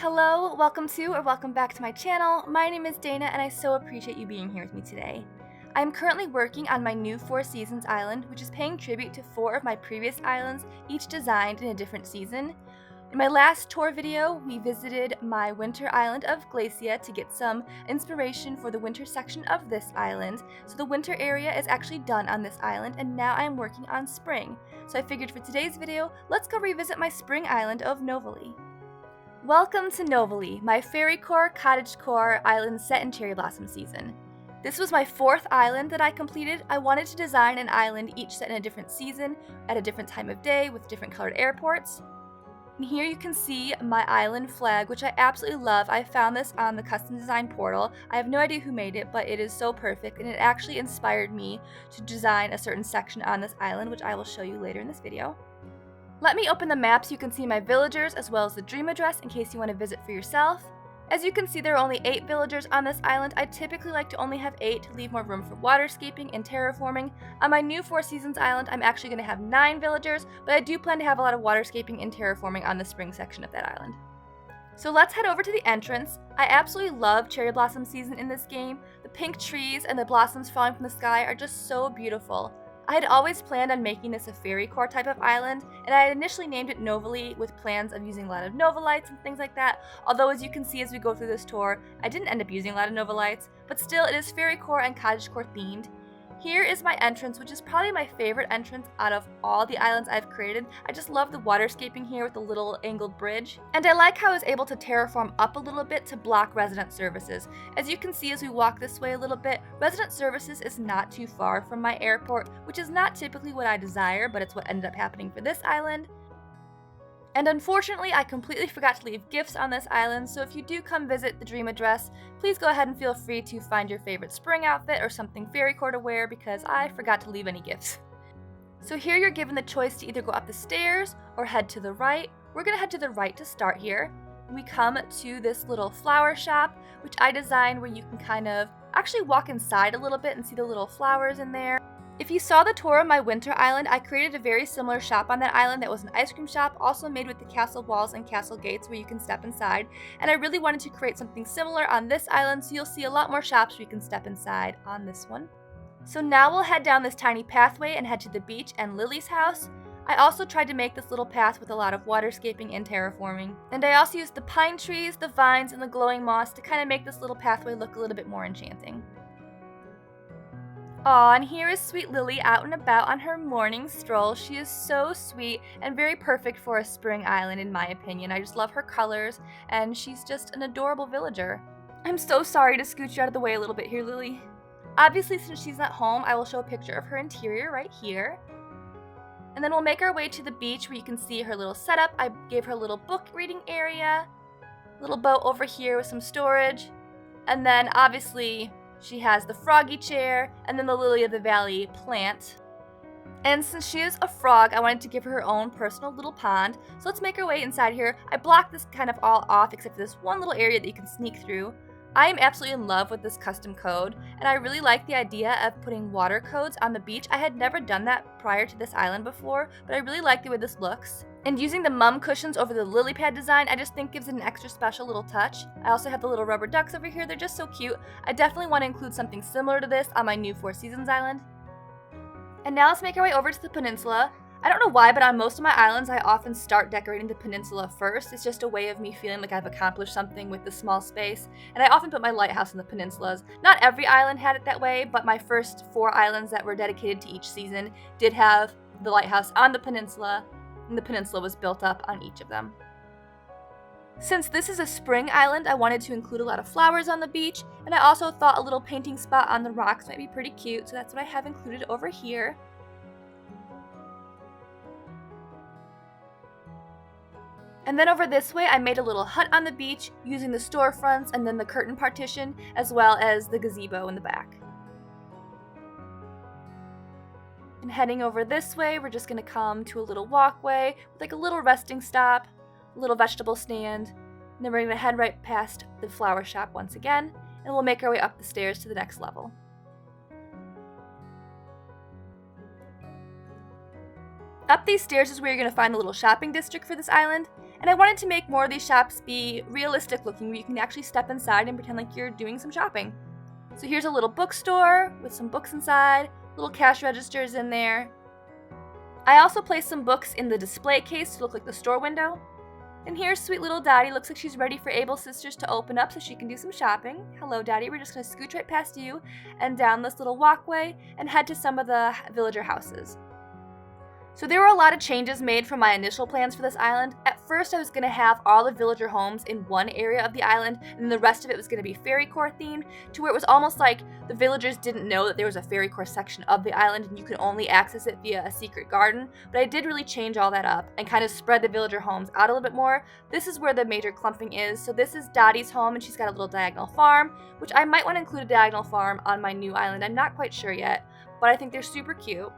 Hello, welcome to or welcome back to my channel. My name is Dana and I so appreciate you being here with me today. I am currently working on my new Four Seasons island, which is paying tribute to 4 of my previous islands, each designed in a different season. In my last tour video, we visited my winter island of Glacia to get some inspiration for the winter section of this island. So the winter area is actually done on this island and now I am working on spring. So I figured for today's video, let's go revisit my spring island of Novali. Welcome to Novali, my Fairycore Cottagecore island set in cherry blossom season. This was my 4th island that I completed. I wanted to design an island each set in a different season, at a different time of day, with different colored airports. And here you can see my island flag, which I absolutely love. I found this on the custom design portal. I have no idea who made it, but it is so perfect, and it actually inspired me to design a certain section on this island, which I will show you later in this video. Let me open the map so you can see my villagers as well as the dream address in case you want to visit for yourself. As you can see, there are only 8 villagers on this island. I typically like to only have 8 to leave more room for waterscaping and terraforming. On my new Four Seasons island, I'm actually going to have 9 villagers, but I do plan to have a lot of waterscaping and terraforming on the spring section of that island. So let's head over to the entrance. I absolutely love cherry blossom season in this game. The pink trees and the blossoms falling from the sky are just so beautiful. I had always planned on making this a Fairycore type of island, and I had initially named it Novali with plans of using a lot of Novalites and things like that, although as you can see as we go through this tour, I didn't end up using a lot of Novalites, but still it is Fairycore and Cottagecore themed. Here is my entrance, which is probably my favorite entrance out of all the islands I've created. I just love the waterscaping here with the little angled bridge. And I like how I was able to terraform up a little bit to block resident services. As you can see as we walk this way a little bit, resident services is not too far from my airport, which is not typically what I desire, but it's what ended up happening for this island. And unfortunately, I completely forgot to leave gifts on this island, so if you do come visit the dream address, please go ahead and feel free to find your favorite spring outfit or something Fairycore to wear because I forgot to leave any gifts. So here you're given the choice to either go up the stairs or head to the right. We're going to head to the right to start here. We come to this little flower shop, which I designed where you can kind of actually walk inside a little bit and see the little flowers in there. If you saw the tour of my winter island, I created a very similar shop on that island that was an ice cream shop, also made with the castle walls and castle gates where you can step inside. And I really wanted to create something similar on this island, so you'll see a lot more shops where you can step inside on this one. So now we'll head down this tiny pathway and head to the beach and Lily's house. I also tried to make this little path with a lot of waterscaping and terraforming. And I also used the pine trees, the vines, and the glowing moss to kind of make this little pathway look a little bit more enchanting. Aw, and here is sweet Lily out and about on her morning stroll. She is so sweet and very perfect for a spring island in my opinion. I just love her colors and she's just an adorable villager. I'm so sorry to scoot you out of the way a little bit here, Lily. Obviously, since she's not home, I will show a picture of her interior right here. And then we'll make our way to the beach where you can see her little setup. I gave her a little book reading area, little boat over here with some storage, and then obviously she has the froggy chair, and then the lily of the valley plant. And since she is a frog, I wanted to give her her own personal little pond. So let's make our way inside here. I blocked this kind of all off except for this one little area that you can sneak through. I am absolutely in love with this custom code, and I really like the idea of putting water codes on the beach. I had never done that prior to this island before, but I really like the way this looks. And using the mum cushions over the lily pad design, I just think gives it an extra special little touch. I also have the little rubber ducks over here. They're just so cute. I definitely want to include something similar to this on my new Four Seasons island. And now let's make our way over to the peninsula. I don't know why, but on most of my islands, I often start decorating the peninsula first. It's just a way of me feeling like I've accomplished something with the small space. And I often put my lighthouse in the peninsulas. Not every island had it that way, but my first 4 islands that were dedicated to each season did have the lighthouse on the peninsula, and the peninsula was built up on each of them. Since this is a spring island, I wanted to include a lot of flowers on the beach, and I also thought a little painting spot on the rocks might be pretty cute, so that's what I have included over here. And then over this way, I made a little hut on the beach using the storefronts and then the curtain partition, as well as the gazebo in the back. And heading over this way, we're just going to come to a little walkway with like a little resting stop, a little vegetable stand, and then we're going to head right past the flower shop once again, and we'll make our way up the stairs to the next level. Up these stairs is where you're going to find the little shopping district for this island, And I wanted to make more of these shops be realistic looking, where you can actually step inside and pretend like you're doing some shopping. So here's a little bookstore with some books inside, little cash registers in there. I also placed some books in the display case to look like the store window. And here's sweet little Dottie. Looks like she's ready for Abel's sisters to open up so she can do some shopping. Hello, Dottie. We're just going to scooch right past you and down this little walkway and head to some of the villager houses. So there were a lot of changes made from my initial plans for this island. At first I was going to have all the villager homes in one area of the island, and the rest of it was going to be Fairycore themed, to where it was almost like the villagers didn't know that there was a Fairycore section of the island and you could only access it via a secret garden. But I did really change all that up and kind of spread the villager homes out a little bit more. This is where the major clumping is. So this is Dottie's home, and she's got a little diagonal farm, which I might want to include a diagonal farm on my new island. I'm not quite sure yet, but I think they're super cute.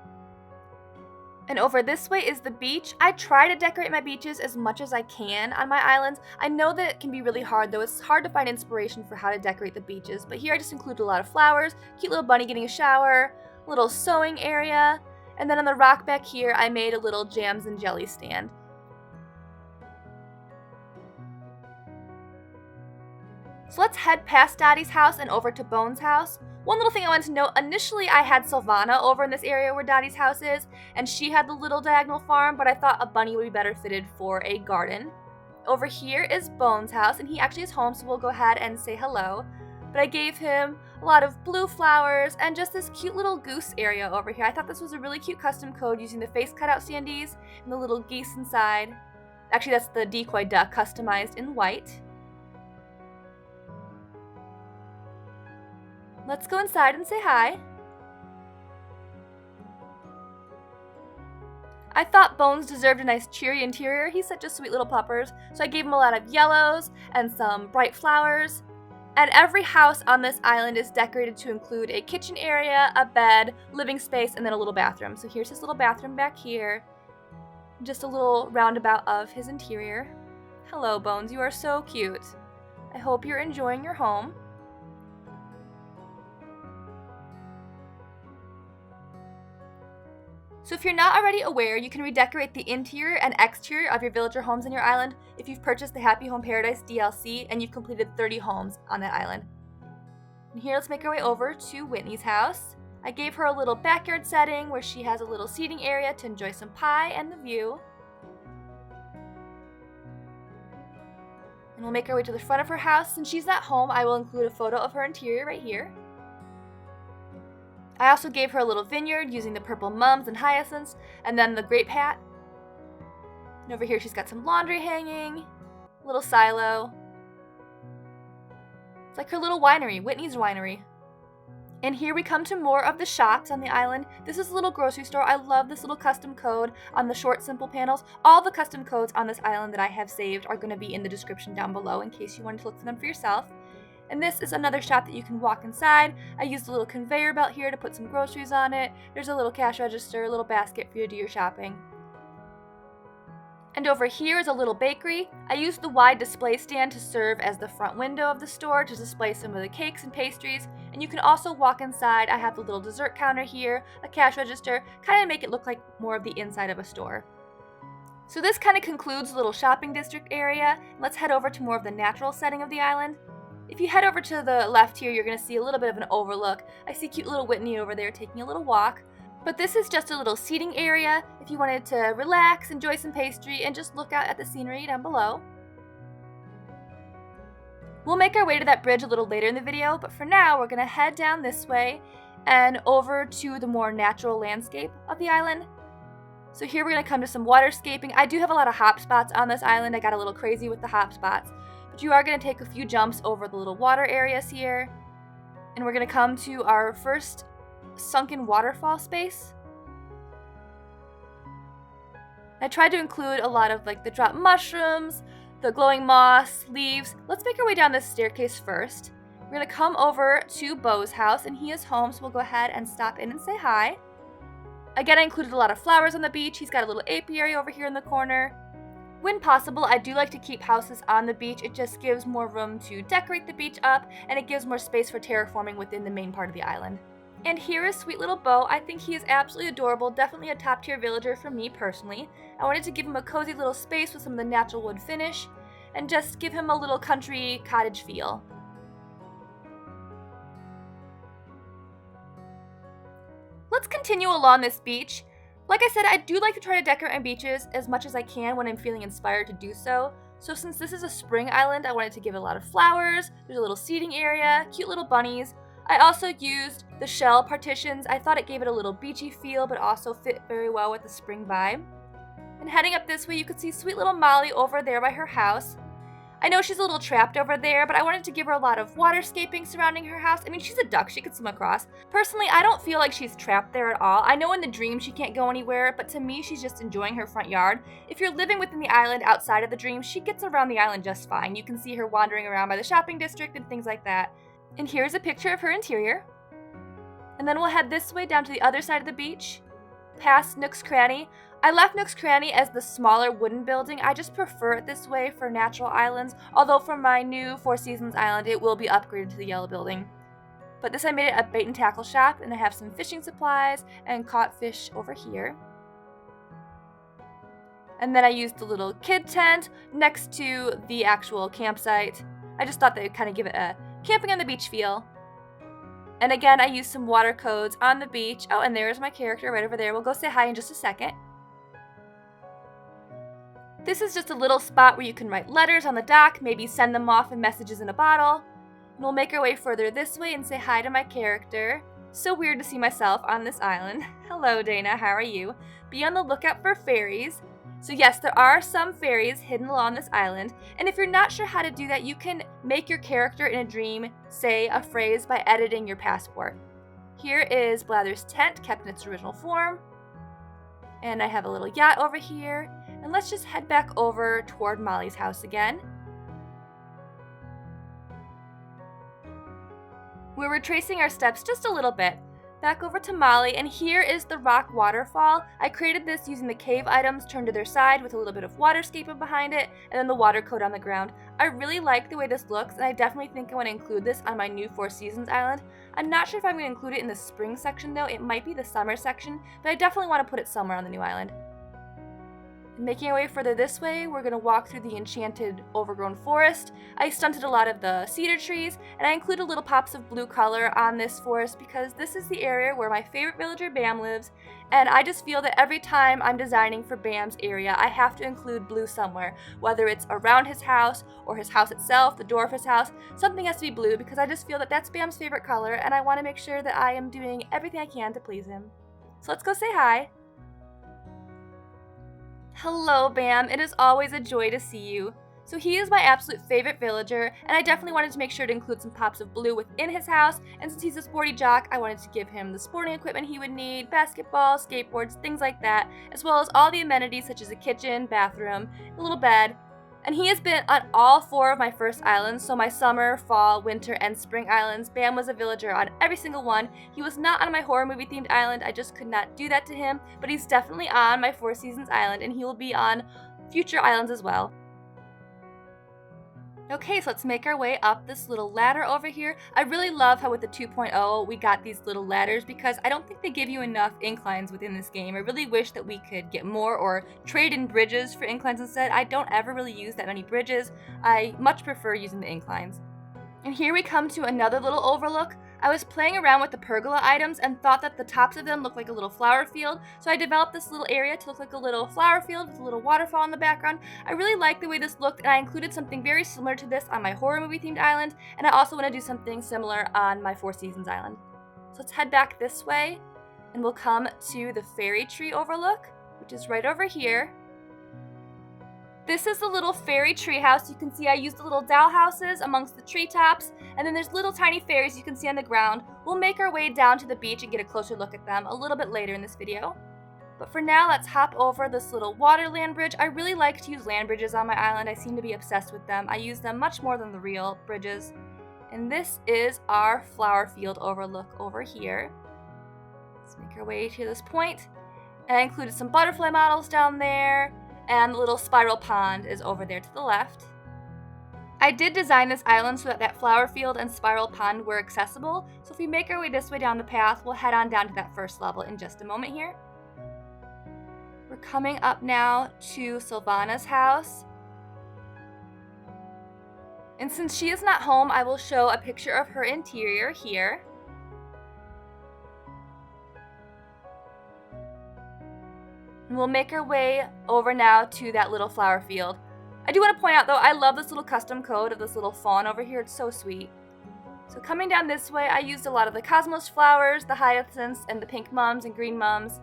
And over this way is the beach. I try to decorate my beaches as much as I can on my islands. I know that it can be really hard though. It's hard to find inspiration for how to decorate the beaches, but here I just included a lot of flowers, cute little bunny getting a shower, a little sewing area, and then on the rock back here I made a little jams and jelly stand. So let's head past Dottie's house and over to Bones' house. One little thing I wanted to note, initially I had Sylvana over in this area where Dottie's house is, and she had the little diagonal farm, but I thought a bunny would be better fitted for a garden. Over here is Bones' house, and he actually is home, so we'll go ahead and say hello. But I gave him a lot of blue flowers and just this cute little goose area over here. I thought this was a really cute custom code using the face cutout standees and the little geese inside. Actually, that's the decoy duck customized in white. Let's go inside and say hi. I thought Bones deserved a nice cheery interior. He's such a sweet little puppers, so I gave him a lot of yellows and some bright flowers. And every house on this island is decorated to include a kitchen area, a bed, living space, and then a little bathroom. So here's his little bathroom back here. Just a little roundabout of his interior. Hello, Bones, you are so cute. I hope you're enjoying your home. So if you're not already aware, you can redecorate the interior and exterior of your villager homes on your island if you've purchased the Happy Home Paradise DLC and you've completed 30 homes on that island. And here, let's make our way over to Whitney's house. I gave her a little backyard setting where she has a little seating area to enjoy some pie and the view. And we'll make our way to the front of her house. Since she's not home, I will include a photo of her interior right here. I also gave her a little vineyard using the purple mums and hyacinths, and then the grape hat. And over here she's got some laundry hanging, a little silo. It's like her little winery, Whitney's Winery. And here we come to more of the shops on the island. This is a little grocery store. I love this little custom code on the short simple panels. All the custom codes on this island that I have saved are going to be in the description down below in case you wanted to look for them for yourself. And this is another shop that you can walk inside. I used a little conveyor belt here to put some groceries on it. There's a little cash register, a little basket for you to do your shopping. And over here is a little bakery. I used the wide display stand to serve as the front window of the store to display some of the cakes and pastries. And you can also walk inside. I have the little dessert counter here, a cash register, kind of make it look like more of the inside of a store. So this kind of concludes the little shopping district area. Let's head over to more of the natural setting of the island. If you head over to the left here, you're going to see a little bit of an overlook. I see cute little Whitney over there taking a little walk. But this is just a little seating area if you wanted to relax, enjoy some pastry, and just look out at the scenery down below. We'll make our way to that bridge a little later in the video, but for now we're going to head down this way and over to the more natural landscape of the island. So here we're going to come to some waterscaping. I do have a lot of hop spots on this island. I got a little crazy with the hop spots. But you are going to take a few jumps over the little water areas here. And we're going to come to our first sunken waterfall space. I tried to include a lot of like the drop mushrooms, the glowing moss, leaves. Let's make our way down this staircase first. We're going to come over to Beau's house, and he is home, so we'll go ahead and stop in and say hi. Again, I included a lot of flowers on the beach. He's got a little apiary over here in the corner. When possible, I do like to keep houses on the beach. It just gives more room to decorate the beach up, and it gives more space for terraforming within the main part of the island. And here is sweet little Bo. I think he is absolutely adorable, definitely a top tier villager for me personally. I wanted to give him a cozy little space with some of the natural wood finish, and just give him a little country cottage feel. Let's continue along this beach. Like I said, I do like to try to decorate my beaches as much as I can when I'm feeling inspired to do so. So since this is a spring island, I wanted to give it a lot of flowers, there's a little seating area, cute little bunnies. I also used the shell partitions. I thought it gave it a little beachy feel, but also fit very well with the spring vibe. And heading up this way, you can see sweet little Molly over there by her house. I know she's a little trapped over there, but I wanted to give her a lot of waterscaping surrounding her house. I mean, she's a duck, she could swim across. Personally, I don't feel like she's trapped there at all. I know in the dream she can't go anywhere, but to me, she's just enjoying her front yard. If you're living within the island outside of the dream, she gets around the island just fine. You can see her wandering around by the shopping district and things like that. And here's a picture of her interior. And then we'll head this way down to the other side of the beach, past Nook's Cranny. I left Nook's Cranny as the smaller wooden building. I just prefer it this way for natural islands, although for my new Four Seasons island, it will be upgraded to the yellow building. But this I made it a bait and tackle shop, and I have some fishing supplies and caught fish over here. And then I used the little kid tent next to the actual campsite. I just thought that would kind of give it a camping on the beach feel. And again, I used some water codes on the beach. Oh, and there's my character right over there. We'll go say hi in just a second. This is just a little spot where you can write letters on the dock, maybe send them off in messages in a bottle. And we'll make our way further this way and say hi to my character. So weird to see myself on this island. Hello, Dana, how are you? Be on the lookout for fairies. So yes, there are some fairies hidden along this island, and if you're not sure how to do that, you can make your character in a dream say a phrase by editing your passport. Here is Blather's tent, kept in its original form. And I have a little yacht over here. And let's just head back over toward Molly's house again. We're retracing our steps just a little bit. Back over to Molly, and here is the rock waterfall. I created this using the cave items turned to their side with a little bit of waterscaping behind it, and then the water coat on the ground. I really like the way this looks, and I definitely think I want to include this on my new Four Seasons island. I'm not sure if I'm going to include it in the spring section though. It might be the summer section, but I definitely want to put it somewhere on the new island. Making our way further this way, we're going to walk through the enchanted overgrown forest. I stunted a lot of the cedar trees, and I included little pops of blue color on this forest because this is the area where my favorite villager Bam lives, and I just feel that every time I'm designing for Bam's area, I have to include blue somewhere, whether it's around his house or his house itself, the door of his house. Something has to be blue because I just feel that that's Bam's favorite color, and I want to make sure that I am doing everything I can to please him. So let's go say hi. Hello, Bam. It is always a joy to see you. So he is my absolute favorite villager, and I definitely wanted to make sure to include some pops of blue within his house, and since he's a sporty jock, I wanted to give him the sporting equipment he would need, basketball, skateboards, things like that, as well as all the amenities such as a kitchen, bathroom, a little bed. And he has been on all 4 of my first islands, so my summer, fall, winter, and spring islands. Bam was a villager on every single one. He was not on my horror movie themed island, I just could not do that to him, but he's definitely on my Four Seasons island, and he will be on future islands as well. Okay, so let's make our way up this little ladder over here. I really love how with the 2.0 we got these little ladders because I don't think they give you enough inclines within this game. I really wish that we could get more or trade in bridges for inclines instead. I don't ever really use that many bridges. I much prefer using the inclines. And here we come to another little overlook. I was playing around with the pergola items and thought that the tops of them looked like a little flower field, so I developed this little area to look like a little flower field with a little waterfall in the background. I really like the way this looked, and I included something very similar to this on my horror movie themed island, and I also want to do something similar on my Four Seasons island. So let's head back this way, and we'll come to the fairy tree overlook, which is right over here. This is the little fairy tree house. You can see I used the little doll houses amongst the treetops, and then there's little tiny fairies you can see on the ground. We'll make our way down to the beach and get a closer look at them a little bit later in this video. But for now, let's hop over this little water land bridge. I really like to use land bridges on my island. I seem to be obsessed with them. I use them much more than the real bridges. And this is our flower field overlook over here. Let's make our way to this point. And I included some butterfly models down there. And the little spiral pond is over there to the left. I did design this island so that that flower field and spiral pond were accessible, so if we make our way this way down the path, we'll head on down to that first level in just a moment here. We're coming up now to Sylvana's house. And since she is not home, I will show a picture of her interior here. And we'll make our way over now to that little flower field. I do want to point out though, I love this little custom code of this little fawn over here. It's so sweet. So coming down this way, I used a lot of the cosmos flowers, the hyacinths, and the pink mums and green mums.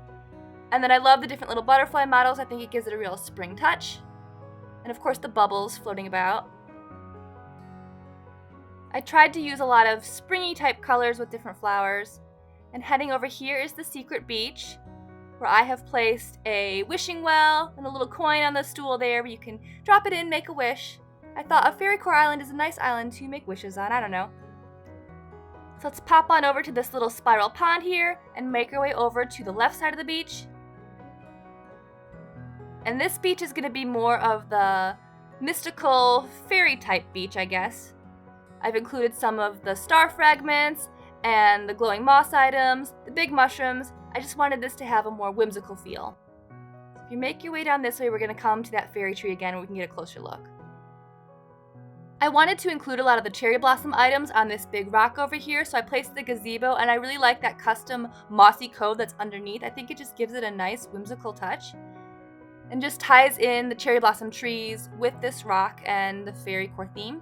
And then I love the different little butterfly models. I think it gives it a real spring touch. And of course the bubbles floating about. I tried to use a lot of springy type colors with different flowers. And heading over here is the secret beach, where I have placed a wishing well and a little coin on the stool there where you can drop it in, make a wish. I thought a Fairycore island is a nice island to make wishes on, I don't know. So let's pop on over to this little spiral pond here and make our way over to the left side of the beach. And this beach is going to be more of the mystical fairy type beach, I guess. I've included some of the star fragments and the glowing moss items, the big mushrooms. I just wanted this to have a more whimsical feel. So if you make your way down this way, we're going to come to that fairy tree again where we can get a closer look. I wanted to include a lot of the cherry blossom items on this big rock over here, so I placed the gazebo, and I really like that custom mossy code that's underneath. I think it just gives it a nice whimsical touch and just ties in the cherry blossom trees with this rock and the Fairycore theme.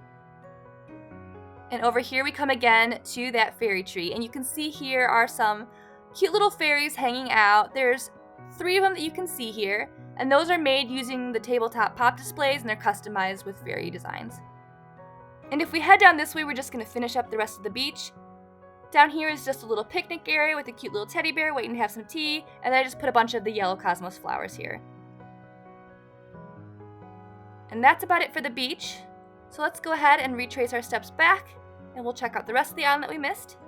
And over here we come again to that fairy tree, and you can see here are some cute little fairies hanging out. There's 3 of them that you can see here, and those are made using the tabletop pop displays, and they're customized with fairy designs. And if we head down this way, we're just going to finish up the rest of the beach. Down here is just a little picnic area with a cute little teddy bear waiting to have some tea, and then I just put a bunch of the yellow cosmos flowers here. And that's about it for the beach. So let's go ahead and retrace our steps back, and we'll check out the rest of the island that we missed.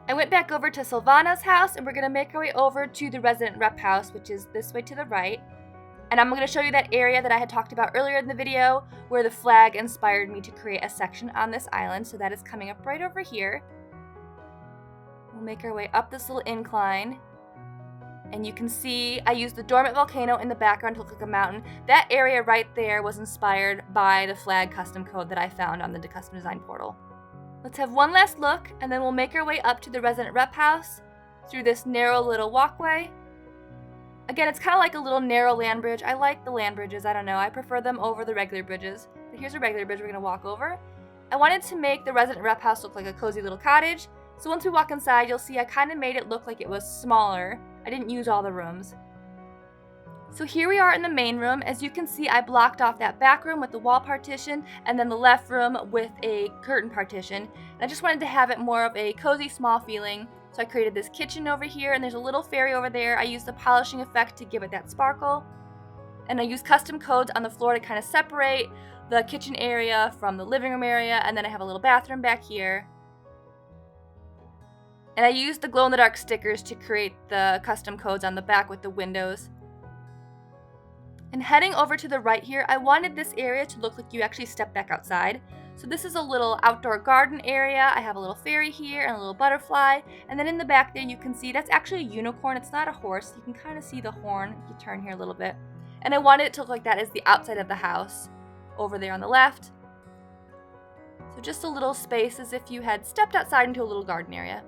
I went back over to Sylvana's house, and we're going to make our way over to the resident rep house, which is this way to the right. And I'm going to show you that area that I had talked about earlier in the video, where the flag inspired me to create a section on this island, so that is coming up right over here. We'll make our way up this little incline. And you can see I used the dormant volcano in the background to look like a mountain. That area right there was inspired by the flag custom code that I found on the custom design portal. Let's have one last look, and then we'll make our way up to the resident rep house through this narrow little walkway. Again, it's kind of like a little narrow land bridge. I like the land bridges, I don't know. I prefer them over the regular bridges. But here's a regular bridge we're going to walk over. I wanted to make the resident rep house look like a cozy little cottage. So once we walk inside, you'll see I kind of made it look like it was smaller. I didn't use all the rooms. So here we are in the main room. As you can see, I blocked off that back room with the wall partition and then the left room with a curtain partition. And I just wanted to have it more of a cozy, small feeling. So I created this kitchen over here, and there's a little fairy over there. I used the polishing effect to give it that sparkle. And I used custom codes on the floor to kind of separate the kitchen area from the living room area. And then I have a little bathroom back here. And I used the glow-in-the-dark stickers to create the custom codes on the back with the windows. And heading over to the right here, I wanted this area to look like you actually step back outside. So this is a little outdoor garden area. I have a little fairy here and a little butterfly. And then in the back there you can see that's actually a unicorn. It's not a horse. You can kind of see the horn. You turn here a little bit. And I wanted it to look like that as the outside of the house over there on the left. So just a little space as if you had stepped outside into a little garden area.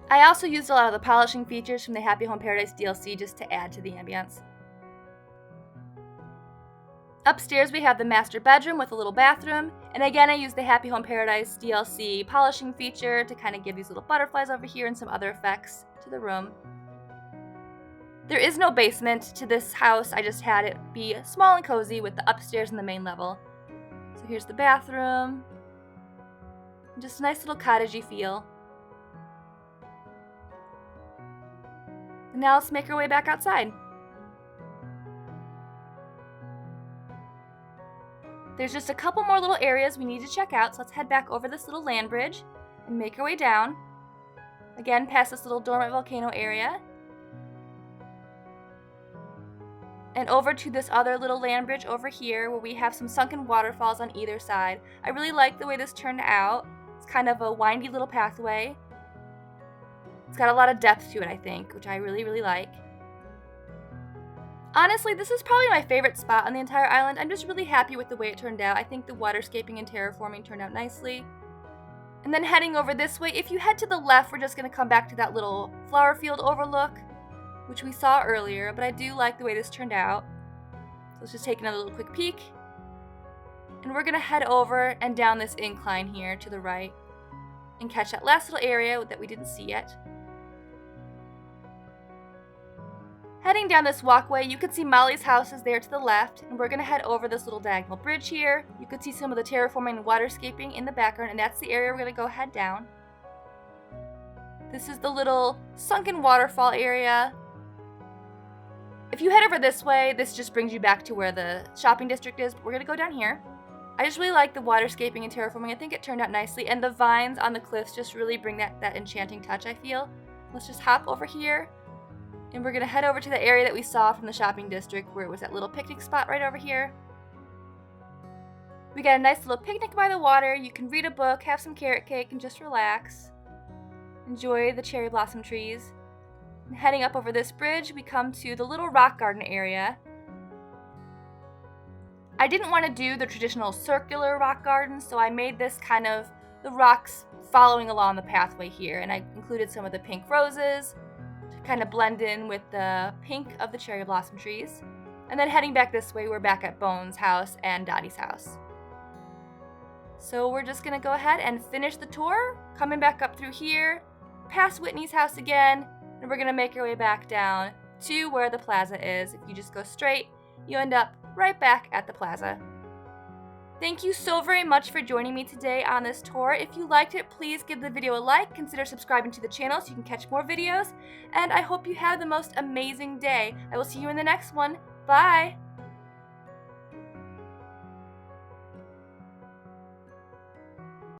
I also used a lot of the polishing features from the Happy Home Paradise DLC just to add to the ambience. Upstairs we have the master bedroom with a little bathroom, and again I used the Happy Home Paradise DLC polishing feature to kind of give these little butterflies over here and some other effects to the room. There is no basement to this house, I just had it be small and cozy with the upstairs and the main level. So here's the bathroom, just a nice little cottagey feel. And now let's make our way back outside. There's just a couple more little areas we need to check out, so let's head back over this little land bridge and make our way down. Again, past this little dormant volcano area. and over to this other little land bridge over here where we have some sunken waterfalls on either side. I really like the way this turned out. It's kind of a windy little pathway. It's got a lot of depth to it, I think, which I really, really like. Honestly, this is probably my favorite spot on the entire island. I'm just really happy with the way it turned out. I think the waterscaping and terraforming turned out nicely. And then heading over this way, if you head to the left, we're just going to come back to that little flower field overlook, which we saw earlier, but I do like the way this turned out. So let's just take another little quick peek. And we're going to head over and down this incline here to the right and catch that last little area that we didn't see yet. Heading down this walkway, you can see Molly's house is there to the left, and we're going to head over this little diagonal bridge here. You can see some of the terraforming and waterscaping in the background, and that's the area we're going to go head down. This is the little sunken waterfall area. If you head over this way, this just brings you back to where the shopping district is, but we're going to go down here. I just really like the waterscaping and terraforming. I think it turned out nicely, and the vines on the cliffs just really bring that enchanting touch, I feel. Let's just hop over here. And we're going to head over to the area that we saw from the shopping district where it was that little picnic spot right over here. We got a nice little picnic by the water. You can read a book, have some carrot cake, and just relax. Enjoy the cherry blossom trees. And heading up over this bridge, we come to the little rock garden area. I didn't want to do the traditional circular rock garden, so I made this kind of the rocks following along the pathway here. And I included some of the pink roses kind of blend in with the pink of the cherry blossom trees. And then heading back this way, we're back at Bones' house and Dottie's house. So we're just gonna go ahead and finish the tour, coming back up through here, past Whitney's house again, and we're gonna make our way back down to where the plaza is. If you just go straight, you end up right back at the plaza. Thank you so very much for joining me today on this tour. If you liked it, please give the video a like, consider subscribing to the channel so you can catch more videos, and I hope you have the most amazing day. I will see you in the next one. Bye!